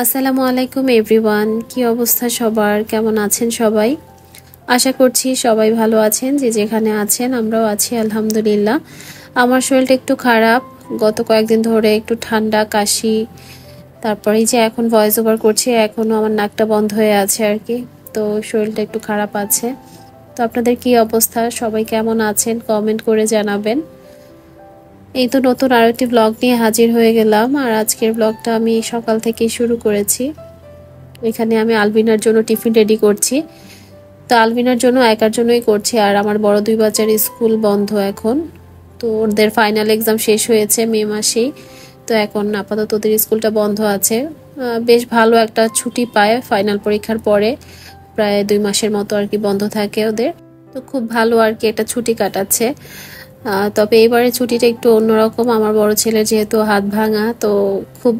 আসসালামু আলাইকুম এভরিওয়ান, কি অবস্থা সবার? কেমন আছেন সবাই? আশা করছি সবাই ভালো আছেন। যে যেখানে আছেন আমরাও আছি আলহামদুলিল্লাহ। আমার শরীরটা একটু খারাপ, গত কয়েকদিন ধরে একটু ঠান্ডা কাশি, তারপরে যে এখন ভয়েস ওভার করছি এখনও আমার নাকটা বন্ধ হয়ে আছে আর কি। তো শরীরটা একটু খারাপ আছে। তো আপনাদের কি অবস্থা, সবাই কেমন আছেন কমেন্ট করে জানাবেন। এই তো নতুন আরো একটি ব্লগ নিয়ে হাজির হয়ে গেলাম। আর আজকের ব্লগটা আমি সকাল থেকে শুরু করেছি। এখানে আমি আলবিনার জন্য টিফিন রেডি করছি। তো আলবিনার জন্য একার জন্যই করছি, আর আমার বড় দুই বাচ্চার স্কুল বন্ধ এখন। তো ওদের ফাইনাল এক্সাম শেষ হয়েছে মে মাসেই। তো এখন আপাতত ওদের স্কুলটা বন্ধ আছে। বেশ ভালো একটা ছুটি পায় ফাইনাল পরীক্ষার পরে, প্রায় 2 মাসের মতো আর কি বন্ধ থাকে ওদের। তো খুব ভালো আর কি একটা ছুটি কাটাচ্ছে। তবে এবারে ছুটিটা একটু অন্যরকম। আমার বড় ছেলের যেহেতু হাত ভাঙা, তো খুব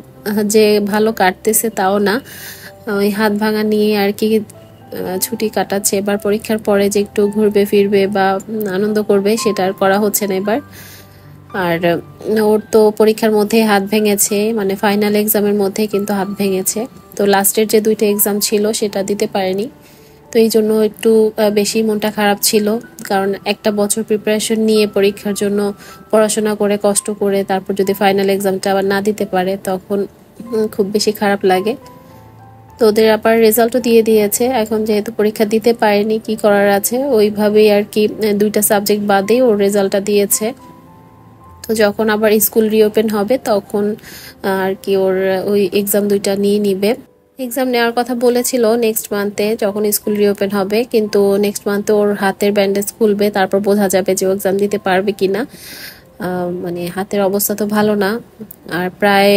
যে ভালো কাটতেছে তাও না। ওই হাত ভাঙা নিয়ে আর কি ছুটি কাটাচ্ছে। এবার পরীক্ষার পরে যে একটু ঘুরবে ফিরবে বা আনন্দ করবে সেটা আর করা হচ্ছে না এবার। আর ওর তো পরীক্ষার মধ্যে হাত ভেঙেছে, মানে ফাইনাল এক্সামের মধ্যে কিন্তু হাত ভেঙেছে। তো লাস্টের যে 2টা এক্সাম ছিল সেটা দিতে পারেনি। তো এই জন্য একটু বেশি মনটা খারাপ ছিল, কারণ একটা বছর প্রিপারেশন নিয়ে পরীক্ষার জন্য পড়াশোনা করে কষ্ট করে তারপর যদি ফাইনাল এক্সামটা আবার না দিতে পারে তখন খুব বেশি খারাপ লাগে। তো ওদের আবার রেজাল্টও দিয়ে দিয়েছে। এখন যেহেতু পরীক্ষা দিতে পারেনি, কি করার আছে, ওইভাবেই আর কি 2টা সাবজেক্ট বাদেই ওর রেজাল্টটা দিয়েছে। তো যখন আবার স্কুল রিওপেন হবে তখন আর কি ওর ওই এক্সাম 2টা নিয়ে নিবে। এক্সাম নেওয়ার কথা বলেছিল নেক্সট মান্থে যখন স্কুল রিওপেন হবে, কিন্তু নেক্সট মান্থে ওর হাতের ব্যান্ডেজ খুলবে, তারপর বোঝা যাবে যে ও এক্সাম দিতে পারবে কিনা। মানে হাতের অবস্থা তো ভালো না, আর প্রায়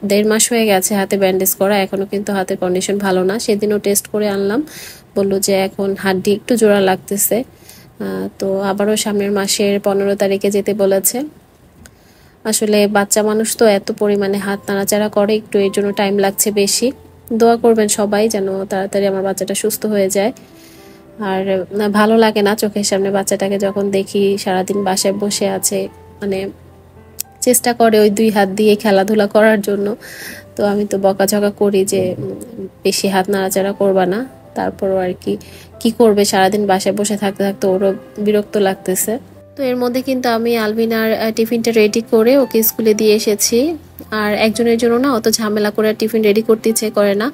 1.5 মাস হয়ে গেছে হাতে ব্যান্ডেজ করা, এখনো কিন্তু হাতের কন্ডিশন ভালো না। সেদিনও টেস্ট করে আনলাম, বললো যে এখন হাড্ডি একটু জোড়া লাগতেছে। তো আবারও সামনের মাসের 15 তারিখে যেতে বলেছে। আসলে বাচ্চা মানুষ তো এত পরিমাণে হাত নাড়াচাড়া করে, একটু এর জন্য টাইম লাগছে বেশি। দোয়া করবেন সবাই যেন তাড়াতাড়ি আমার বাচ্চাটা সুস্থ হয়ে যায়। আর ভালো লাগে না চোখের সামনে বাচ্চাটাকে যখন দেখি সারাদিন বাসায় বসে আছে, মানে চেষ্টা করে ওই 2 হাত দিয়ে খেলাধুলা করার জন্য। তো আমি তো বকাঝকা করি যে বেশি হাত নাড়াচাড়া করবা না। তারপরও আর কি কি করবে, সারাদিন বাসায় বসে থাকতে থাকতে ওরও বিরক্ত লাগতেছে। তো এর মধ্যে কিন্তু আমি আলবিনার টিফিনটা রেডি করে ওকে স্কুলে দিয়ে এসেছি। আর একজনের জন্য না অত ঝামেলা করে টিফিন রেডি করতে ইচ্ছে করে না।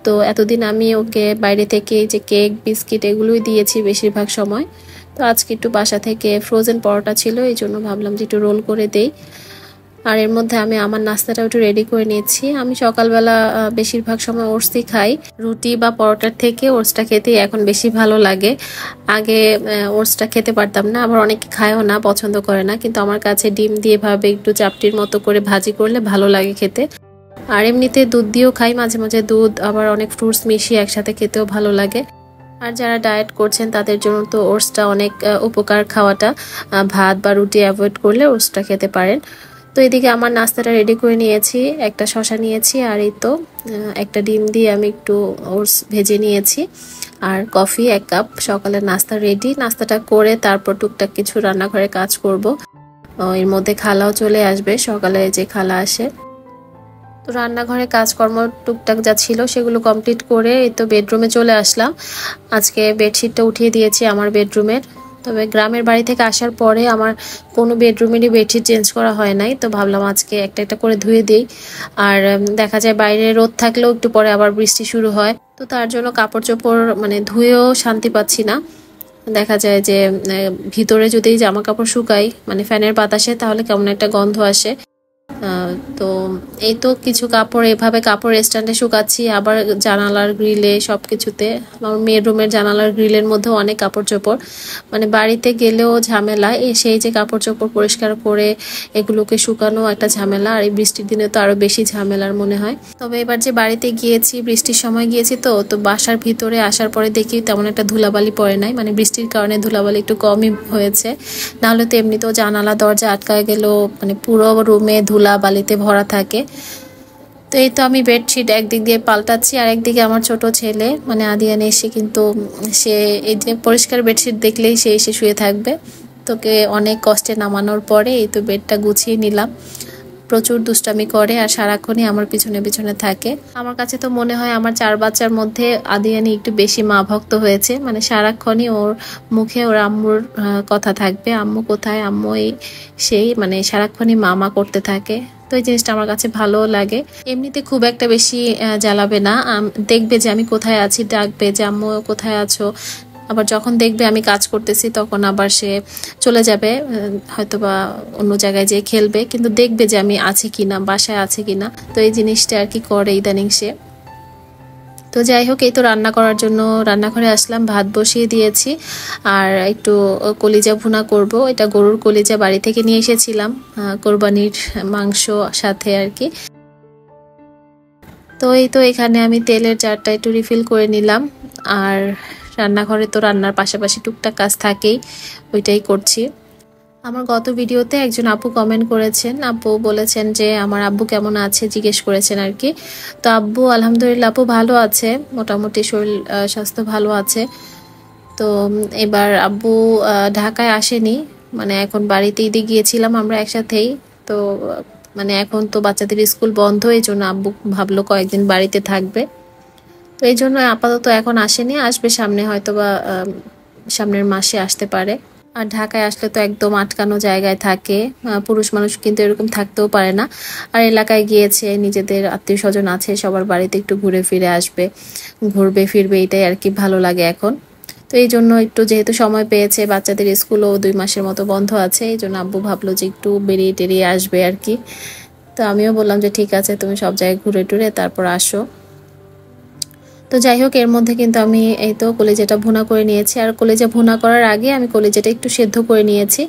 তো এতদিন আমি ওকে বাইরে থেকে যে কেক বিস্কিট এগুলোই দিয়েছি বেশিরভাগ সময়। তো আজকে একটু বাসা থেকে ফ্রোজেন পরোটা ছিল, এই জন্য ভাবলাম যে একটু রোল করে দেই। আর এর মধ্যে আমি আমার নাস্তাটাও একটু রেডি করে নিয়েছি। আমি সকালবেলা বেশিরভাগ সময় ওটসই খাই, রুটি বা পরোটার থেকে ওটসটা খেতেই এখন বেশি ভালো লাগে। আগে ওটসটা খেতে পারতাম না, আবার অনেকে খায়ও না, পছন্দ করে না, কিন্তু আমার কাছে ডিম দিয়ে ভাবে একটু চাপটির মতো করে ভাজি করলে ভালো লাগে খেতে। আর এমনিতে দুধ দিয়েও খাই মাঝে মাঝে, দুধ আবার অনেক ফ্রুটস মিশিয়ে একসাথে খেতেও ভালো লাগে। আর যারা ডায়েট করছেন তাদের জন্য তো ওটসটা অনেক উপকার খাওয়াটা। ভাত বা রুটি অ্যাভয়েড করলে ওটসটা খেতে পারেন। তো এদিকে আমার নাস্তাটা রেডি করে নিয়েছি, একটা শসা নিয়েছি, আর এই তো একটা ডিম দিয়ে আমি একটু ওটস ভেজে নিয়েছি, আর কফি 1 কাপ। সকালের নাস্তা রেডি। নাস্তাটা করে তারপর টুকটাক কিছু রান্নাঘরে কাজ করব। এর মধ্যে খালাও চলে আসবে, সকালে যে খালা আসে। তো রান্নাঘরে কাজকর্ম টুকটাক যা ছিল সেগুলো কমপ্লিট করে এই তো বেডরুমে চলে আসলাম। আজকে বেডশিটটা উঠিয়ে দিয়েছি আমার বেডরুমের। তবে গ্রামের বাড়ি থেকে আসার পরে আমার কোনো বেডরুমেরই বেডশিট চেঞ্জ করা হয় নাই, তো ভাবলাম আজকে একটা একটা করে ধুয়ে দিই। আর দেখা যায় বাইরে রোদ থাকলেও একটু পরে আবার বৃষ্টি শুরু হয়, তো তার জন্য কাপড় চোপড় মানে ধুয়েও শান্তি পাচ্ছি না। দেখা যায় যে ভিতরে যদি জামা কাপড় শুকাই মানে ফ্যানের বাতাসে, তাহলে কেমন একটা গন্ধ আসে। তো এই তো কিছু কাপড় এভাবে কাপড় স্ট্যান্ডে শুকাচ্ছি, আবার জানালার গ্রিলে সবকিছুতে। আমার মেয়ের রুমের জানালার গ্রিলের মধ্যে অনেক কাপড় চোপড়, মানে বাড়িতে গেলেও ঝামেলা, সেই যে কাপড় চোপড় পরিষ্কার করে এগুলোকে শুকানো একটা ঝামেলা, আর এই বৃষ্টির দিনে তো আরো বেশি ঝামেলার মনে হয়। তবে এবার যে বাড়িতে গিয়েছি বৃষ্টির সময় গিয়েছি, তো বাসার ভিতরে আসার পরে দেখি তেমন একটা ধুলাবালি পড়ে নাই, মানে বৃষ্টির কারণে ধুলাবালি একটু কমই হয়েছে। নাহলে তো এমনিতেও জানালা দরজা আটকায় গেলেও মানে পুরো রুমে ধুলা বালিতে ভরা থাকে। তো এই তো আমি বেডশিট একদিক দিয়ে পাল্টাচ্ছি, আর একদিকে আমার ছোট ছেলে মানে আদিয়ান এসে কিন্তু সে এই যে পরিষ্কার বেডশিট দেখলেই সে এসে শুয়ে থাকবে। তোকে অনেক কষ্টে নামানোর পরে এই তো বেডটা গুছিয়ে নিলাম। প্রচুর দুষ্টামি করে আর সারাক্ষণই আমার পিছনে পিছনে থাকে। আমার কাছে তো মনে হয় আমার 4 বাচ্চার মধ্যে আদিয়ানি একটু বেশি মা ভক্ত হয়েছে, মানে সারাক্ষণই ওর মুখে ওর আম্মুর কথা থাকবে, আম্মু কোথায়, আম্মু এই সেই, মানে সারাক্ষণই মা করতে থাকে। তো এই জিনিসটা আমার কাছে ভালো লাগে। এমনিতে খুব একটা বেশি জ্বালাবে না, দেখবে যে আমি কোথায় আছি ডাকবে যে আম্মু কোথায় আছো। আবার যখন দেখবে আমি কাজ করতেছি তখন আবার সে চলে যাবে, হয়তোবা অন্য জায়গায় যেয়ে খেলবে, কিন্তু দেখবে যে আমি আছি কিনা, বাসায় আছে কিনা। তো এই জিনিসটা আর কি করে ইদানিং সে। তো যাই হোক, এই তো রান্না করার জন্য রান্নাঘরে আসলাম, ভাত বসিয়ে দিয়েছি আর একটু কলিজা ভুনা করব। এটা গরুর কলিজা বাড়ি থেকে নিয়ে এসেছিলাম, কোরবানির মাংস সাথে আর কি। তো এই তো এখানে আমি তেলের জারটা একটু রিফিল করে নিলাম, আর রান্নাঘরে তো রান্নার পাশাপাশি টুকটাক কাজ থাকেই, ওইটাই করছি। আমার গত ভিডিওতে একজন আপু কমেন্ট করেছেন, আপু বলেছেন যে আমার আব্বু কেমন আছে, জিজ্ঞেস করেছেন আর কি। তো আব্বু আলহামদুলিল্লাহ আপু ভালো আছে, মোটামুটি শরীর স্বাস্থ্য ভালো আছে। তো এবার আব্বু ঢাকায় আসেনি, মানে এখন বাড়িতে ঈদে গিয়েছিলাম আমরা একসাথেই। তো মানে এখন তো বাচ্চাদের স্কুল বন্ধ, এই জন্য আব্বু ভাবলো কয়েকদিন বাড়িতে থাকবে। তো এই জন্য আপাতত এখন আসেনি, আসবে সামনে, হয়তো বা সামনের মাসে আসতে পারে। আর ঢাকায় আসলে তো একদম আটকানো জায়গায় থাকে, পুরুষ মানুষ কিন্তু এরকম থাকতেও পারে না। আর এলাকায় গিয়েছে, নিজেদের আত্মীয় স্বজন আছে, সবার বাড়িতে একটু ঘুরে ফিরে আসবে, ঘুরবে ফিরবে, এটাই আর কি ভালো লাগে এখন। তো এই জন্য একটু যেহেতু সময় পেয়েছে, বাচ্চাদের স্কুলও 2 মাসের মতো বন্ধ আছে, এই জন্য আব্বু ভাবলো যে একটু বেরিয়ে টেরিয়ে আসবে আর কি। তো আমিও বললাম যে ঠিক আছে, তুমি সব জায়গায় ঘুরে টুরে তারপর আসো। তো যাই হোক, এর মধ্যে কিন্তু আমি এই তো কলিজাটা ভুনা করে নিয়েছি। আর কলিজা ভুনা করার আগে আমি কলিজাটা একটু সেদ্ধ করে নিয়েছি,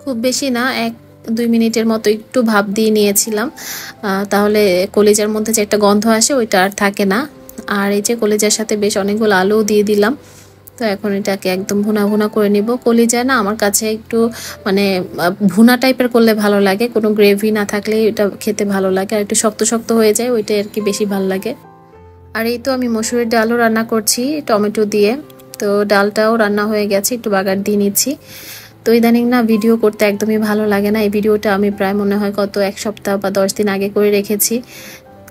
খুব বেশি না, 1-2 মিনিটের মতো একটু ভাপ দিয়ে নিয়েছিলাম, তাহলে কলিজার মধ্যে যে একটা গন্ধ আসে ওইটা আর থাকে না। আর এই যে কলিজার সাথে বেশ অনেকগুলো আলুও দিয়ে দিলাম। তো এখন এটাকে একদম ভুনা ভুনা করে নিব। কলিজা না আমার কাছে একটু মানে ভুনা টাইপের করলে ভালো লাগে, কোনো গ্রেভি না থাকলে এটা খেতে ভালো লাগে, আর একটু শক্ত শক্ত হয়ে যায়, ওইটাই আর কি বেশি ভালো লাগে। আর এই তো আমি মসুরের ডালও রান্না করছি টমেটো দিয়ে। তো ডালটাও রান্না হয়ে গেছে, একটু বাগার দিয়ে নিচ্ছি। তো ইদানিং না ভিডিও করতে একদমই ভালো লাগে না। এই ভিডিওটা আমি প্রায় মনে হয় কত 1 সপ্তাহ বা 10 দিন আগে করে রেখেছি,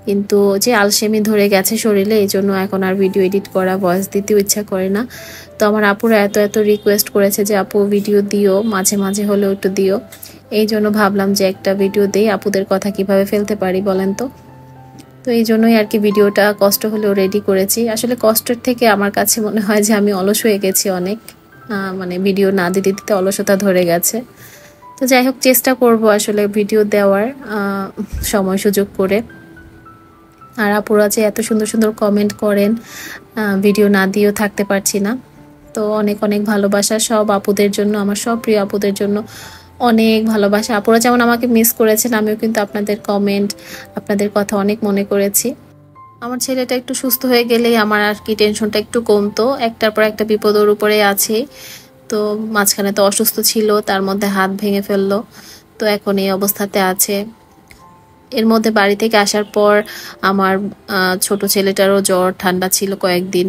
কিন্তু যে আলসেমি ধরে গেছে শরীরে, এই জন্য এখন আর ভিডিও এডিট করা, ভয়েস দিতেও ইচ্ছা করে না। তো আমার আপুরা এত এত রিকোয়েস্ট করেছে যে আপু ভিডিও দিও, মাঝে মাঝে হলেও একটু দিও। এই জন্য ভাবলাম যে একটা ভিডিও দিই, আপুদের কথা কিভাবে ফেলতে পারি বলেন তো। তো এই জন্যই আর কি ভিডিওটা কষ্ট হলেও রেডি করেছি। আসলে কষ্টের থেকে আমার কাছে মনে হয় যে আমি অলস হয়ে গেছি অনেক, মানে ভিডিও না দিতে দিতে অলসতা ধরে গেছে। তো যাই হোক, চেষ্টা করব আসলে ভিডিও দেওয়ার সময় সুযোগ করে। আর আপুরা যে এত সুন্দর সুন্দর কমেন্ট করেন, ভিডিও না দিয়েও থাকতে পারছি না। তো অনেক অনেক ভালোবাসা সব আপুদের জন্য, আমার সব প্রিয় আপুদের জন্য অনেক ভালোবাসা। আপুরা যেমন আমাকে মিস করেছেন, আমিও কিন্তু আপনাদের কমেন্ট, আপনাদের কথা অনেক মনে করেছি। আমার ছেলেটা একটু সুস্থ হয়ে গেলেই আমার আর কি টেনশনটা একটু কমতো, একটার পর একটা বিপদ ওর উপরে আছে। তো মাঝখানে তো অসুস্থ ছিল, তার মধ্যে হাত ভেঙে ফেললো, তো এখন এই অবস্থাতে আছে। এর মধ্যে বাড়ি থেকে আসার পর আমার ছোট ছেলেটারও জ্বর ঠান্ডা ছিল কয়েকদিন,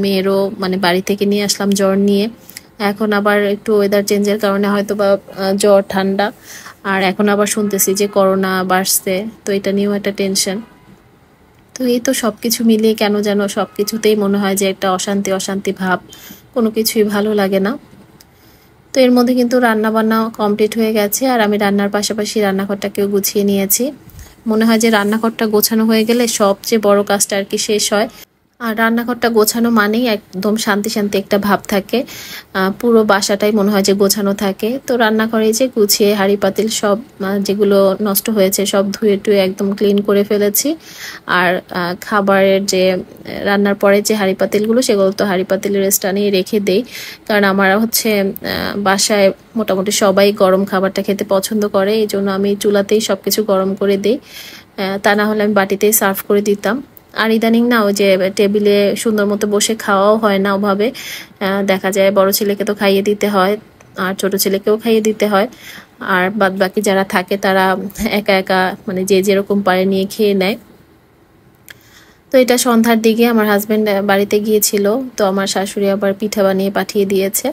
মেয়েরও মানে বাড়ি থেকে নিয়ে আসলাম জ্বর নিয়ে। এখন আবার একটু ওয়েদার চেঞ্জের কারণে হয়তো বা জ্বর ঠান্ডা, আর এখন আবার শুনতেছি যে করোনা বাড়ছে, তো এটা নিয়েও একটা টেনশন। তো এই তো সবকিছু মিলিয়ে কেন যেন সবকিছুতেই মনে হয় যে একটা অশান্তি অশান্তি ভাব, কোনো কিছুই ভালো লাগে না। তো এর মধ্যে কিন্তু রান্না বান্না কমপ্লিট হয়ে গেছে, আর আমি রান্নার পাশাপাশি রান্নাঘরটাকেও গুছিয়ে নিয়েছি। মনে হয় যে রান্নাঘরটা গোছানো হয়ে গেলে সবচেয়ে বড় কাজটা আর কি শেষ হয়। আর রান্নাঘরটা গোছানো মানেই একদম শান্তি শান্তি একটা ভাব থাকে, পুরো বাসাটাই মনে হয় যে গোছানো থাকে। তো রান্নাঘরে যে গুছিয়ে হাঁড়ি পাতিল সব যেগুলো নষ্ট হয়েছে সব ধুয়ে টুয়ে একদম ক্লিন করে ফেলেছি। আর খাবারের যে রান্নার পরে যে হাঁড়ি পাতিলগুলো, সেগুলো তো হাঁড়ি পাতিলের স্ট্যান্ডে রেখে দেই, কারণ আমার হচ্ছে বাসায় মোটামুটি সবাই গরম খাবারটা খেতে পছন্দ করে, এই জন্য আমি চুলাতেই সব কিছু গরম করে দিই, তা না হলে আমি বাটিতেই সার্ভ করে দিতাম। আর ইদানিং না ওই যে টেবিলে সুন্দর মতো বসে খাওয়াও হয় না ওভাবে, দেখা যায় বড় ছেলেকে তো খাইয়ে দিতে হয় আর ছোট ছেলেকেও খাইয়ে দিতে হয়, আর বাদ বাকি যারা থাকে তারা একা একা মানে যে যেরকম পারে নিয়ে খেয়ে নেয়। তো এটা সন্ধ্যার দিকে আমার হাজব্যান্ড বাড়িতে গিয়েছিল, তো আমার শাশুড়ি আবার পিঠা বানিয়ে পাঠিয়ে দিয়েছে।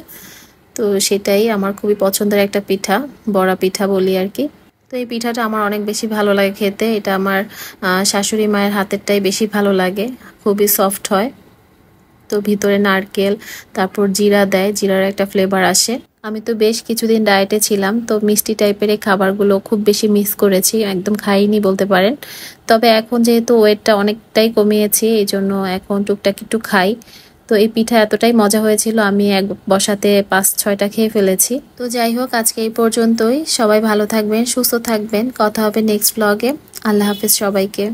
তো সেটাই আমার খুবই পছন্দের একটা পিঠা, বড়া পিঠা বলি আর কি। তো এই পিঠাটা আমার অনেক বেশি ভালো লাগে খেতে। এটা আমার শাশুড়ি মায়ের হাতেরটাই বেশি ভালো লাগে, খুবই সফট হয়। তো ভিতরে নারকেল তারপর জিরা দেয়, জিরার একটা ফ্লেভার আসে। আমি তো বেশ কিছুদিন ডায়েটে ছিলাম, তো মিষ্টি টাইপের এই খাবারগুলো খুব বেশি মিস করেছি, একদম খাইনি বলতে পারেন। তবে এখন যেহেতু ওয়েটটা অনেকটাই কমিয়েছি, এই জন্য এখন টুকটাক একটু খাই। তো এই পিঠা এতটাই মজা হয়েছিল, আমি এক বসাতে 5-6টা খেয়ে ফেলেছি। তো যাই হোক, আজকে এই পর্যন্তই। সবাই ভালো থাকবেন, সুস্থ থাকবেন। কথা হবে নেক্সট ব্লগে। আল্লাহ হাফেজ সবাইকে।